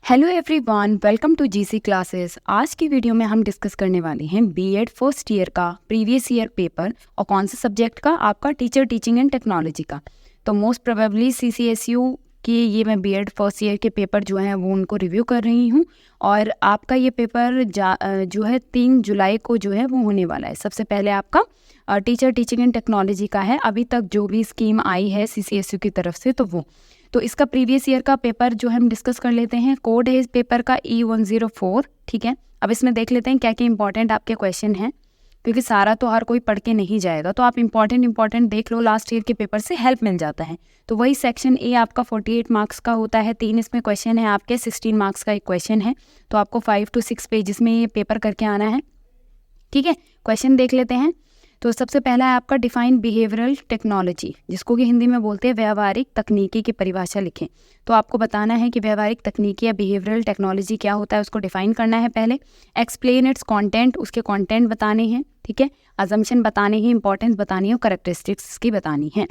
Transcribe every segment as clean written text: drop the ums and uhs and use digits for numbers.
Hello everyone, welcome to GC classes. आज की video में हम डिस्कस करने वाले हैं बीएड फर्स्ट ईयर का प्रीवियस ईयर पेपर और कौन से सब्जेक्ट का, आपका टीचर टीचिंग एंड टेक्नोलॉजी का। तो मोस्ट प्रोबेबली सीसीएसयू की ये मैं बीएड फर्स्ट ईयर के पेपर जो हैं वो उनको रिव्यू कर रही हूँ और आपका ये पेपर जो है 3 जुलाई को जो है वो होने वाला है। सबसे पहले आपका टीचर टीचिंग एंड टेक्नोलॉजी का है। अभी तक जो भी स्कीम आई है सीसीएसयू की तरफ से तो इसका प्रीवियस ईयर का पेपर जो हम डिस्कस कर लेते हैं। कोड है इस पेपर का E104। ठीक है, अब इसमें देख लेते हैं क्या क्या इंपॉर्टेंट आपके क्वेश्चन हैं, क्योंकि सारा तो हर कोई पढ़ के नहीं जाएगा, तो आप इंपॉर्टेंट देख लो, लास्ट ईयर के पेपर से हेल्प मिल जाता है। तो वही सेक्शन ए आपका 48 मार्क्स का होता है। 3 इसमें क्वेश्चन है आपके, 16 मार्क्स का एक क्वेश्चन है, तो आपको 5 to 6 पेजेस में ये पेपर करके आना है। ठीक है, क्वेश्चन देख लेते हैं। तो सबसे पहला है आपका डिफाइन बिहेवियरल टेक्नोलॉजी, जिसको कि हिंदी में बोलते हैं व्यवहारिक तकनीकी की परिभाषा लिखें। तो आपको बताना है कि व्यवहारिक तकनीकी या बिहेवियरल टेक्नोलॉजी क्या होता है, उसको डिफाइन करना है पहले। एक्सप्लेन इट्स कंटेंट, उसके कंटेंट बताने हैं। ठीक है, अजम्पशन बताने हैं, इंपॉर्टेंस बतानी है और कैरेक्टरिस्टिक्स की बतानी है।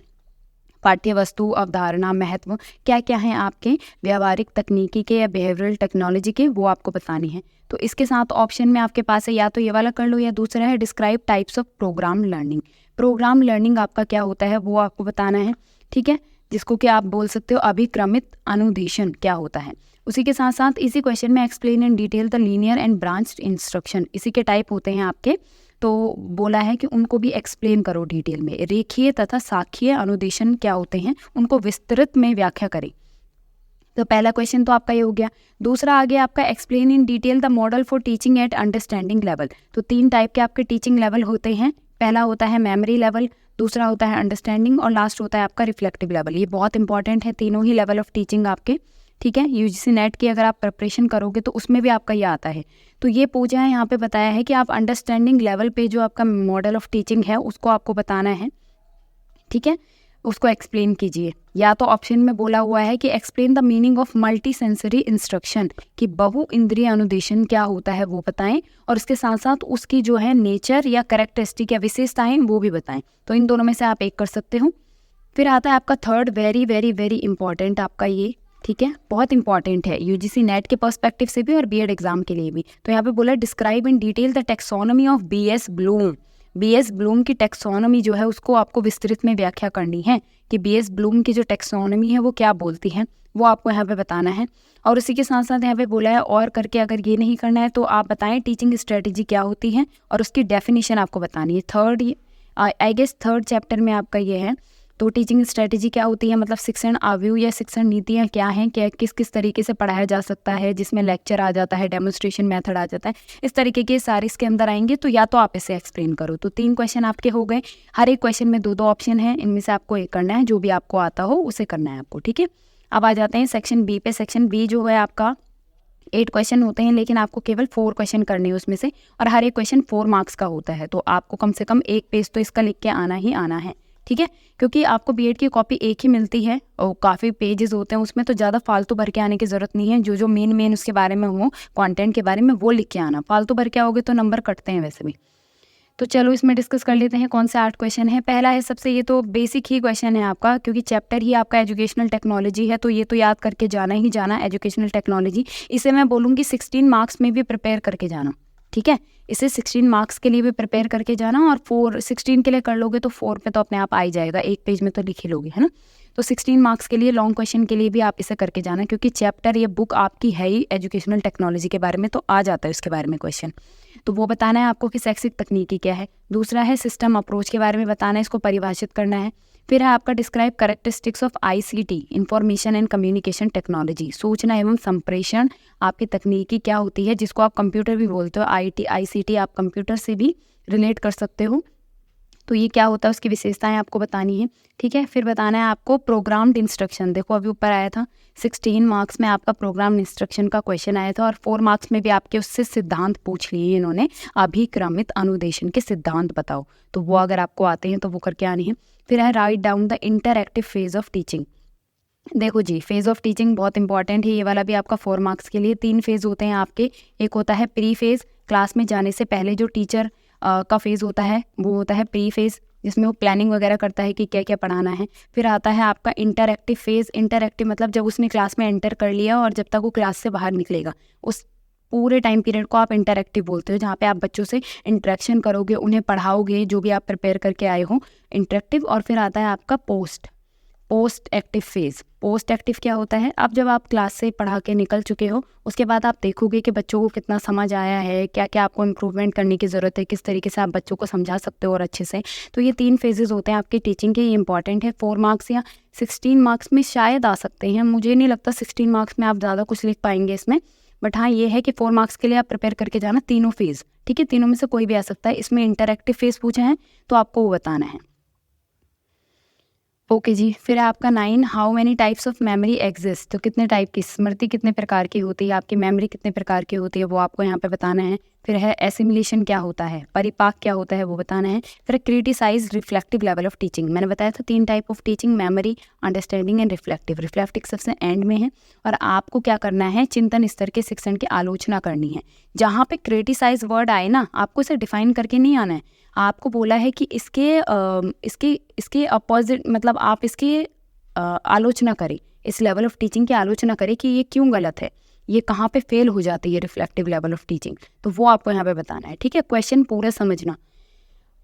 पाठ्य वस्तु, अवधारणा, महत्व क्या क्या हैं आपके व्यवहारिक तकनीकी के या बिहेवियरल टेक्नोलॉजी के, वो आपको बतानी है। तो इसके साथ ऑप्शन में आपके पास है या तो ये वाला कर लो या दूसरा है describe types of programme learning. Programme learning आपका क्या होता है वो आपको बताना है। ठीक है, जिसको कि आप बोल सकते हो अभिक्रमित अनुदेशन क्या होता है। उसी के साथ साथ इसी क्वेश्चन में explain in detail the linear and branched instruction, इसी के टाइप होते हैं आपके। तो बोला है कि उनको भी एक्सप्लेन करो डिटेल में। रेखीय तथा साखीय अनुदेशन क्या होते हैं, उनको विस्तृत में व्याख्या करें। तो पहला क्वेश्चन तो आपका ये हो गया। दूसरा आगे आपका explain in detail the model for teaching eight understanding level. तो 3 टाइप के आपके टीचिंग लेवल होते हैं। पहला होता है मेमोरी लेवल, दूसरा होता है अंडरस्टैंडिंग और लास्ट होता है आपका रिफ्लेक्टिव लेवल। ये बहुत इंपॉर्टेंट है, तीनों ही लेवल ऑफ टीचिंग आपके। ठीक है, यूजीसी नेट की अगर आप प्रिपरेशन करोगे तो उसमें भी आपका ये आता है। तो ये पूछा है, यहाँ पे बताया है कि आप अंडरस्टैंडिंग लेवल पे जो आपका मॉडल ऑफ टीचिंग है उसको आपको बताना है। ठीक है, उसको एक्सप्लेन कीजिए। या तो ऑप्शन में बोला हुआ है कि explain the meaning of multi sensory instruction, कि बहु इंद्रिय अनुदेशन क्या होता है वो बताएं, और इसके साथ साथ उसकी जो है नेचर या कैरेक्टरिस्टिक या विशेषताएं वो भी बताएं। तो इन दोनों में से आप एक कर सकते हो। फिर आता है आपका third, very very very important आपका ये। ठीक है, बहुत इंपॉर्टेंट है यूजीसी नेट के पर्सपेक्टिव से भी और बीएड एग्जाम के लिए भी। तो यहाँ पे बोला describe in detail the taxonomy of BS Bloom. BS Bloom की टेक्सोनॉमी जो है उसको आपको विस्तृत में व्याख्या करनी है कि बीएस ब्लूम की जो टेक्सोनॉमी है वो क्या बोलती है, वो आपको यहाँ पे बताना है। और उसी के साथ साथ यहाँ पे बोला है और करके अगर ये नहीं करना है तो आप बताएं टीचिंग स्ट्रेटेजी क्या होती है और उसकी डेफिनेशन आपको बतानी है। Third, I guess third chapter में आपका ये है। तो टीचिंग स्ट्रेटेजी क्या होती है, मतलब शिक्षण आव्यूह या शिक्षण नीतियाँ क्या हैं, क्या किस किस तरीके से पढ़ाया जा सकता है, जिसमें लेक्चर आ जाता है, डेमोन्स्ट्रेशन मेथड आ जाता है, इस तरीके के सारे इसके अंदर आएंगे। तो या तो आप इसे एक्सप्लेन करो। तो 3 क्वेश्चन आपके हो गए। हर एक क्वेश्चन में 2 ऑप्शन है, इनमें से आपको एक करना है, जो भी आपको आता हो उसे करना है आपको। ठीक है, अब आ जाते हैं सेक्शन बी पे। सेक्शन बी जो है आपका 8 क्वेश्चन होते हैं, लेकिन आपको केवल 4 क्वेश्चन करने हैं उसमें से, और हर एक क्वेश्चन 4 मार्क्स का होता है। तो आपको कम से कम 1 पेज तो इसका लिख के आना ही आना है। ठीक है, क्योंकि आपको बीएड की कॉपी एक ही मिलती है और काफ़ी पेजेस होते हैं उसमें, तो ज़्यादा फालतू भर के आने की ज़रूरत नहीं है। जो मेन उसके बारे में हो, कंटेंट के बारे में, वो लिख के आना। फालतू भर के आओगे तो नंबर कटते हैं वैसे भी। तो चलो इसमें डिस्कस कर लेते हैं कौन से 8 क्वेश्चन है। पहला है सबसे, ये तो बेसिक ही क्वेश्चन है आपका, क्योंकि चैप्टर ही आपका एजुकेशनल टेक्नोलॉजी है, तो ये तो याद करके जाना ही जाना, एजुकेशनल टेक्नोलॉजी। इसे मैं बोलूँगी 16 मार्क्स में भी प्रिपेयर करके जाना। ठीक है, इसे 16 मार्क्स के लिए भी प्रिपेयर करके जाना, और 16 के लिए कर लोगे तो 4 पे तो अपने आप आ ही जाएगा, 1 पेज में तो लिख ही लोगे, है ना। तो 16 मार्क्स के लिए लॉन्ग क्वेश्चन के लिए भी आप इसे करके जाना, क्योंकि चैप्टर ये बुक आपकी है ही एजुकेशनल टेक्नोलॉजी के बारे में, तो आ जाता है उसके बारे में क्वेश्चन। तो वो बताना है आपको कि शैक्षिक तकनीकी क्या है। दूसरा है सिस्टम अप्रोच के बारे में बताना है, इसको परिभाषित करना है। फिर है आपका describe characteristics of ICT, information and communication technology, सूचना एवं संप्रेषण आपकी तकनीकी क्या होती है, जिसको आप कंप्यूटर भी बोलते हो। आईसीटी आप कंप्यूटर से भी रिलेट कर सकते हो। तो ये क्या होता है, उसकी विशेषताएं आपको बतानी है। ठीक है, फिर बताना है आपको प्रोग्राम्ड इंस्ट्रक्शन। देखो अभी ऊपर आया था 16 मार्क्स में आपका प्रोग्राम इंस्ट्रक्शन का क्वेश्चन आया था, और 4 मार्क्स में भी आपके उससे सिद्धांत पूछ लिए इन्होंने, अभिक्रमित अनुदेशन के सिद्धांत बताओ। तो वो अगर आपको आते हैं तो वो करके आनी है। फिर है write down the interactive phase of teaching. देखो जी, फेज ऑफ टीचिंग बहुत इंपॉर्टेंट है, ये वाला भी आपका 4 मार्क्स के लिए। 3 फेज होते हैं आपके। एक होता है प्री फेज, क्लास में जाने से पहले जो टीचर का फेज होता है वो होता है प्री फेज। जिसमें वो प्लानिंग वगैरह करता है कि क्या क्या पढ़ाना है। फिर आता है आपका इंटरैक्टिव फेज़। इंटरैक्टिव मतलब जब उसने क्लास में एंटर कर लिया और जब तक वो क्लास से बाहर निकलेगा, उस पूरे टाइम पीरियड को आप इंटरैक्टिव बोलते हो, जहाँ पे आप बच्चों से इंटरेक्शन करोगे, उन्हें पढ़ाओगे, जो भी आप प्रिपेयर करके आए हो, इंटरैक्टिव। और फिर आता है आपका post active phase. Post active क्या होता है? अब जब आप क्लास से पढ़ा के निकल चुके हो, उसके बाद आप देखोगे कि बच्चों को कितना समझ आया है, क्या क्या आपको इम्प्रूवमेंट करने की ज़रूरत है, किस तरीके से आप बच्चों को समझा सकते हो और अच्छे से। तो ये 3 फेजेज़ होते हैं आपकी टीचिंग के। ये इंपॉर्टेंट है। 4 मार्क्स या 16 मार्क्स में शायद आ सकते हैं। मुझे नहीं लगता 16 मार्क्स में आप ज़्यादा कुछ लिख पाएंगे इसमें, बट हाँ ये है कि 4 मार्क्स के लिए आप प्रिपेयर करके जाना तीनों फेज़, ठीक है। तीनों में से कोई भी आ सकता है। इसमें इंटरैक्टिव फेज़ पूछा है तो आपको वो बताना है। ओके जी। फिर है आपका 9, how many types of memory exist. तो कितने टाइप की स्मृति कितने प्रकार की होती है, आपकी मेमोरी कितने प्रकार की होती है, वो आपको यहाँ पे बताना है। फिर है एसिमिलेशन क्या होता है, परिपाक क्या होता है, वो बताना है। फिर criticise reflective level of teaching. मैंने बताया था 3 type of teaching, memory, understanding and reflective. Reflective सबसे एंड में है और आपको क्या करना है, चिंतन स्तर के शिक्षण की आलोचना करनी है। जहाँ पे क्रिटिसाइज वर्ड आए ना, आपको इसे डिफाइन करके नहीं आना है। आपको बोला है कि इसके अपोजिट, मतलब आप इसकी आलोचना करें, इस लेवल ऑफ टीचिंग की आलोचना करें कि ये क्यों गलत है, ये कहाँ पे फेल हो जाती है रिफ्लेक्टिव लेवल ऑफ टीचिंग। तो वो आपको यहाँ पे बताना है, ठीक है। क्वेश्चन पूरा समझना।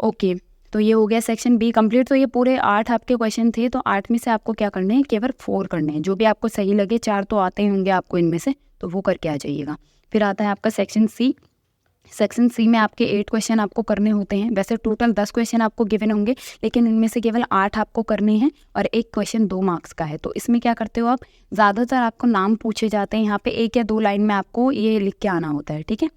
ओके, तो ये हो गया सेक्शन बी कंप्लीट। तो ये पूरे 8 आपके क्वेश्चन थे। तो 8 में से आपको क्या करने हैं, केवल 4 करने हैं। जो भी आपको सही लगे, 4 तो आते ही होंगे आपको इनमें से, तो वो करके आ जाइएगा। फिर आता है आपका सेक्शन सी। सेक्शन सी में आपके 8 क्वेश्चन आपको करने होते हैं। वैसे टोटल 10 क्वेश्चन आपको गिवन होंगे, लेकिन इनमें से केवल 8 आपको करने हैं और एक क्वेश्चन 2 मार्क्स का है। तो इसमें क्या करते हो आप, ज़्यादातर आपको नाम पूछे जाते हैं। यहाँ पे 1 या 2 लाइन में आपको ये लिख के आना होता है, ठीक है।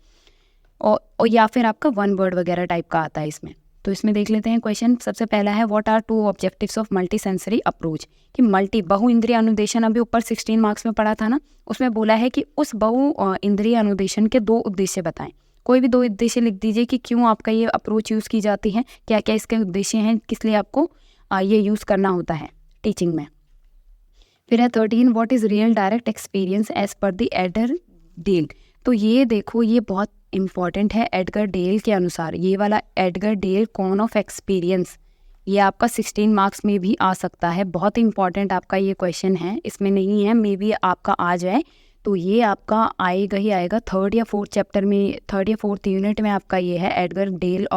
और या फिर आपका 1 वर्ड वगैरह टाइप का आता है इसमें। तो इसमें देख लेते हैं क्वेश्चन। सबसे पहला है, what are 2 objectives of multi sensory approach. कि बहु इंद्रिय अनुदेशन अभी ऊपर 16 मार्क्स में पढ़ा था ना, उसमें बोला है कि उस बहु इंद्रिय अनुदेशन के 2 उद्देश्य बताएं। कोई भी 2 उद्देश्य लिख दीजिए कि क्यों आपका ये अप्रोच यूज़ की जाती है, क्या क्या इसके उद्देश्य हैं, किस लिए आपको ये यूज़ करना होता है टीचिंग में। फिर है 13, what is real direct experience as per the Edgar Dale. तो ये देखो, ये बहुत इंपॉर्टेंट है। एडगर डेल के अनुसार, ये वाला एडगर डेल कौन ऑफ एक्सपीरियंस, ये आपका 16 मार्क्स में भी आ सकता है। बहुत इंपॉर्टेंट आपका ये क्वेश्चन है, इसमें नहीं है, मे बी आपका आ जाए। तो ये आपका आएगा ही आएगा 3rd या 4th चैप्टर में, 3rd या 4th यूनिट में आपका ये है Edgar Dale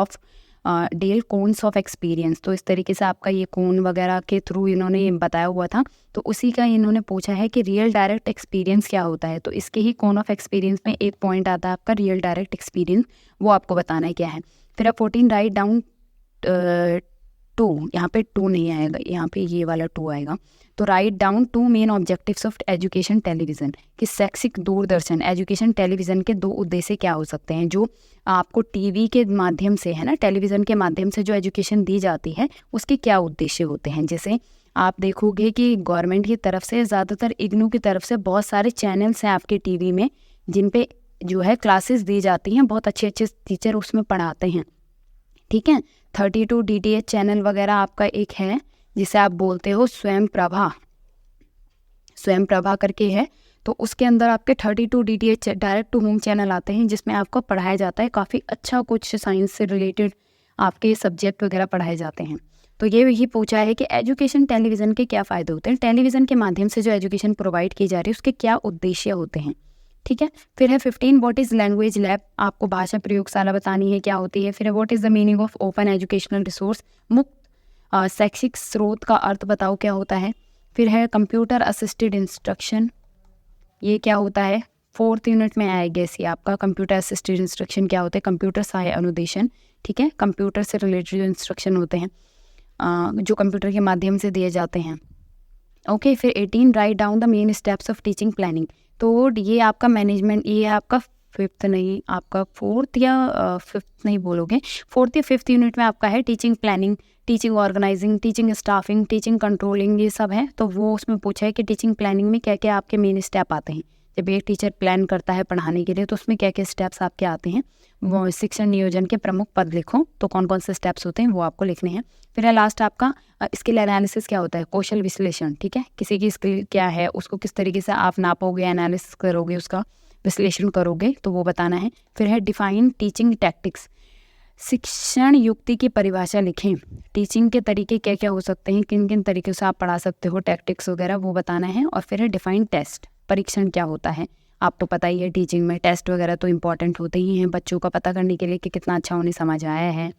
cones of experience. तो इस तरीके से आपका ये कोन वगैरह के थ्रू इन्होंने ये बताया हुआ था। तो उसी का इन्होंने पूछा है कि रियल डायरेक्ट एक्सपीरियंस क्या होता है। तो इसके ही कोन ऑफ एक्सपीरियंस में एक पॉइंट आता है आपका रियल डायरेक्ट एक्सपीरियंस, वो आपको बताना है क्या है। फिर आप 14, राइट डाउन 2, यहाँ पे 2 नहीं आएगा, यहाँ पे ये वाला 2 आएगा। तो write down 2 main objectives of education television. कि शैक्षिक दूरदर्शन एजुकेशन टेलीविज़न के 2 उद्देश्य क्या हो सकते हैं। जो आपको टीवी के माध्यम से है ना, टेलीविज़न के माध्यम से जो एजुकेशन दी जाती है, उसके क्या उद्देश्य होते हैं। जैसे आप देखोगे कि गवर्नमेंट की तरफ से, ज़्यादातर इग्नू की तरफ से बहुत सारे चैनल्स हैं आपके टीवी में, जिन पे जो है क्लासेस दी जाती हैं, बहुत अच्छे अच्छे टीचर उसमें पढ़ाते हैं, ठीक है। 32 DTH चैनल वगैरह आपका एक है, जिसे आप बोलते हो स्वयं प्रभा करके है। तो उसके अंदर आपके 32 DTH direct to home channel आते हैं, जिसमें आपको पढ़ाया जाता है काफ़ी अच्छा, कुछ साइंस से रिलेटेड आपके सब्जेक्ट वगैरह पढ़ाए जाते हैं। तो ये भी पूछा है कि एजुकेशन टेलीविज़न के क्या फ़ायदे होते हैं, टेलीविज़न के माध्यम से जो एजुकेशन प्रोवाइड की जा रही है उसके क्या उद्देश्य होते हैं, ठीक है। फिर है 15, व्हाट इज़ लैंग्वेज लैब। आपको भाषा प्रयोगशाला बतानी है क्या होती है। फिर what is the meaning of open educational resource, मुक्त शैक्षिक स्रोत का अर्थ बताओ क्या होता है। फिर है कंप्यूटर असिस्टेड इंस्ट्रक्शन, ये क्या होता है। 4th यूनिट में आएगा इसी आपका कंप्यूटर असिस्टेड इंस्ट्रक्शन क्या होते हैं। कंप्यूटर सहाय अनुदेशन, ठीक है, कंप्यूटर से रिलेटेड जो इंस्ट्रक्शन होते हैं, जो कंप्यूटर के माध्यम से दिए जाते हैं। ओके, फिर 18, write down the main steps of teaching planning. तो ये आपका मैनेजमेंट, ये आपका 5th नहीं, आपका 4th या 5th नहीं बोलोगे, 4th या 5th यूनिट में आपका है teaching planning, teaching organising, teaching staffing, teaching controlling, ये सब है। तो वो उसमें पूछा है कि टीचिंग प्लानिंग में क्या क्या आपके मेन स्टेप आते हैं। जब एक टीचर प्लान करता है पढ़ाने के लिए, तो उसमें क्या क्या स्टेप्स आपके आते हैं। वो शिक्षण नियोजन के प्रमुख पद लिखो, तो कौन कौन से स्टेप्स होते हैं वो आपको लिखने हैं। फिर है लास्ट आपका स्किल एनालिसिस क्या होता है, कौशल विश्लेषण, ठीक है, किसी की स्किल क्या है, उसको किस तरीके से आप नापोगे, एनालिसिस करोगे, उसका विश्लेषण करोगे, तो वो बताना है। फिर है डिफाइन टीचिंग टैक्टिक्स। शिक्षण युक्ति की परिभाषा लिखें। टीचिंग के तरीके क्या क्या हो सकते हैं, किन किन तरीक़ों से आप पढ़ा सकते हो, टैक्टिक्स वगैरह वो बताना है। और फिर है डिफाइन टेस्ट, परीक्षण क्या होता है। आपको पता ही है टीचिंग में टेस्ट वगैरह तो इम्पॉर्टेंट होते ही हैं बच्चों का पता करने के लिए कि कितना अच्छा उन्हें समझ आया है,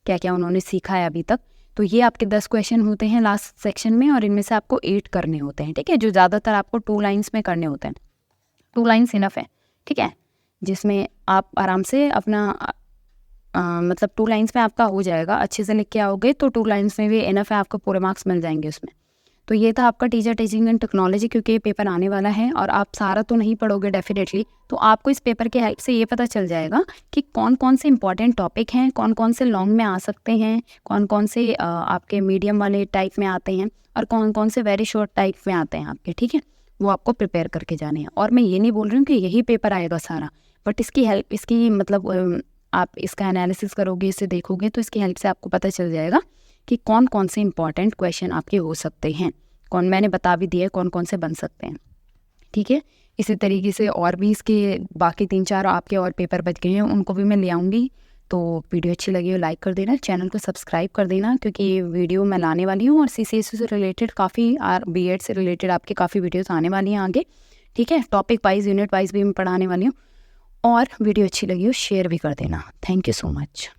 क्या क्या उन्होंने सीखा है अभी तक। तो ये आपके 10 क्वेश्चन होते हैं लास्ट सेक्शन में, और इनमें से आपको 8 करने होते हैं, ठीक है, जो ज़्यादातर आपको 2 लाइन्स में करने होते हैं। 2 लाइन्स इनफ है, ठीक है, जिसमें आप आराम से अपना मतलब 2 लाइन्स में आपका हो जाएगा। अच्छे से लिख के आओगे तो 2 लाइन्स में भी इनफ है, आपको पूरे मार्क्स मिल जाएंगे उसमें। तो ये था आपका टीचर टीचिंग एंड टेक्नोलॉजी, क्योंकि ये पेपर आने वाला है और आप सारा तो नहीं पढ़ोगे डेफिनेटली, तो आपको इस पेपर के हेल्प से ये पता चल जाएगा कि कौन कौन से इंपॉर्टेंट टॉपिक हैं, कौन कौन से लॉन्ग में आ सकते हैं, कौन कौन से आपके मीडियम वाले टाइप में आते हैं, और कौन कौन से वेरी शॉर्ट टाइप में आते हैं आपके, ठीक है, वो आपको प्रिपेयर करके जाने हैं। और मैं ये नहीं बोल रही हूँ कि यही पेपर आएगा सारा, बट इसकी हेल्प, इसकी मतलब आप इसका एनालिसिस करोगे, इसे देखोगे, तो इसकी हेल्प से आपको पता चल जाएगा कि कौन कौन से इंपॉर्टेंट क्वेश्चन आपके हो सकते हैं। कौन, मैंने बता भी दिया कौन कौन से बन सकते हैं, ठीक है। इसी तरीके से और भी इसके बाकी 3-4 आपके और पेपर बच गए हैं, उनको भी मैं ले आऊँगी। तो वीडियो अच्छी लगी हो लाइक कर देना, चैनल को सब्सक्राइब कर देना, क्योंकि ये वीडियो मैं लाने वाली हूँ और CCSE से रिलेटेड काफ़ी B.Ed से रिलेटेड आपके काफ़ी वीडियोस आने वाली हैं आगे, ठीक है। टॉपिक वाइज, यूनिट वाइज भी मैं पढ़ाने वाली हूँ। और वीडियो अच्छी लगी हो शेयर भी कर देना। Thank you so much.